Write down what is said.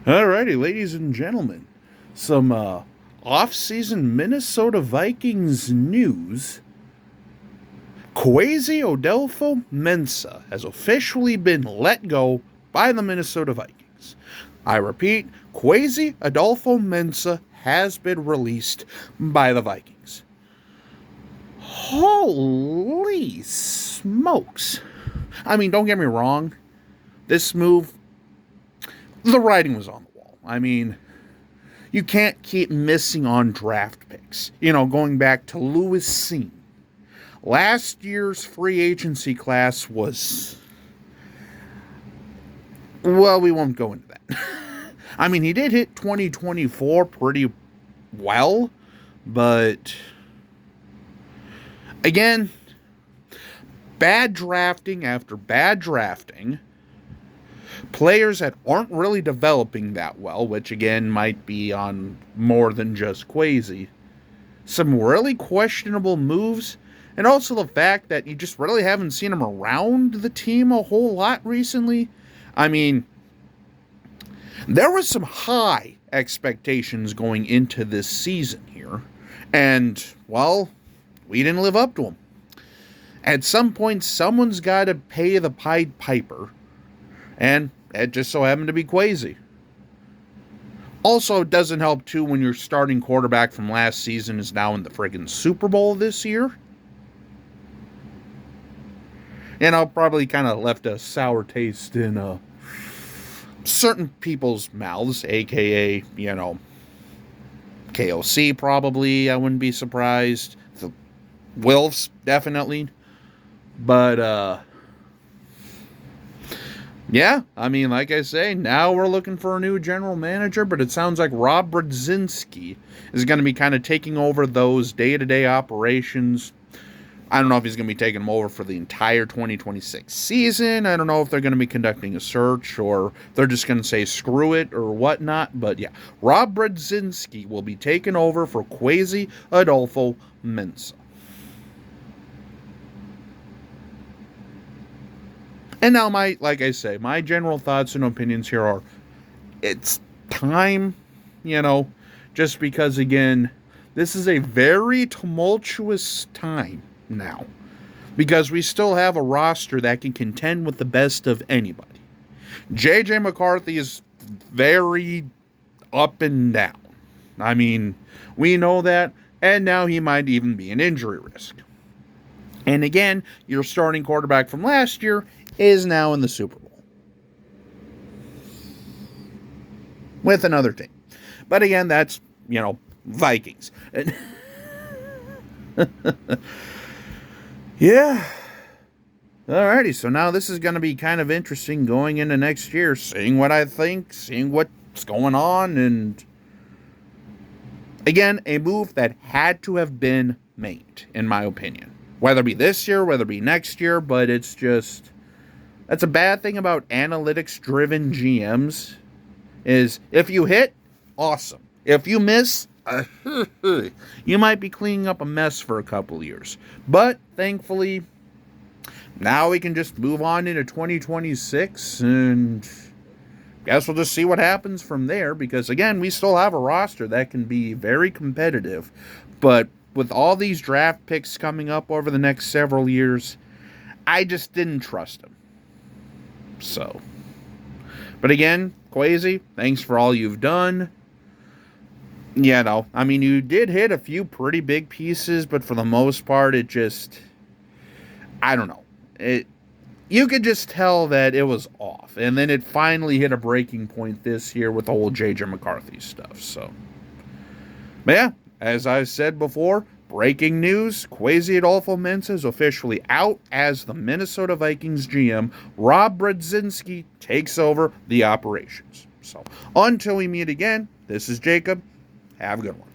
Alrighty, ladies and gentlemen, some off-season Minnesota Vikings news. Kwesi Mensah has officially been let go by the Minnesota Vikings. I repeat, Kwesi Mensah has been released by the Vikings. Holy smokes. I mean, don't get me wrong. This move, the writing was on the wall. I mean, you can't keep missing on draft picks. Going back to Lewis Seen. Last year's free agency class was, well, we won't go into that. I mean, he did hit 2024 pretty well, but again, bad drafting after bad drafting. Players that aren't really developing that well, which again might be on more than just Kwesi. Some really questionable moves, and also the fact that you just really haven't seen him around the team a whole lot recently. I mean, there was some high expectations going into this season here, and, well, we didn't live up to them. At some point, someone's got to pay the Pied Piper, and it just so happened to be Kwesi. Also, it doesn't help, too, when your starting quarterback from last season is now in the friggin' Super Bowl this year. Probably kind of left a sour taste in certain people's mouths, a.k.a., KOC probably, I wouldn't be surprised. The Wilfs, definitely. But, yeah, I mean, like I say, now we're looking for a new general manager, but it sounds like Rob Brzezinski is going to be kind of taking over those day-to-day operations. I don't know if he's going to be taking them over for the entire 2026 season. I don't know if they're going to be conducting a search or they're just going to say screw it or whatnot. But yeah, Rob Brzezinski will be taking over for Kwesi Mensah. And now like I say, my general thoughts and opinions here are, it's time, just because, again, this is a very tumultuous time now, because we still have a roster that can contend with the best of anybody. J.J. McCarthy is very up and down. I mean, we know that, and now he might even be an injury risk. And again, your starting quarterback from last year is now in the Super Bowl with another team. But again, that's, Vikings. Yeah. Alrighty, so now this is going to be kind of interesting going into next year, seeing what I think, seeing what's going on, and again, a move that had to have been made, in my opinion. Whether it be this year, whether it be next year, but it's just, that's a bad thing about analytics-driven GMs, is if you hit, awesome. If you miss, you might be cleaning up a mess for a couple years. But, thankfully, now we can just move on into 2026, and guess we'll just see what happens from there, because, again, we still have a roster that can be very competitive, but with all these draft picks coming up over the next several years, I just didn't trust them. So, but again, Kwesi, thanks for all you've done. I mean, you did hit a few pretty big pieces, but for the most part, it just, I don't know. You could just tell that it was off, and then it finally hit a breaking point this year with the whole J.J. McCarthy stuff. So, but yeah, as I said before, breaking news, Kwesi Mensah is officially out as the Minnesota Vikings GM. Rob Brzezinski takes over the operations. So, until we meet again, this is Jacob. Have a good one.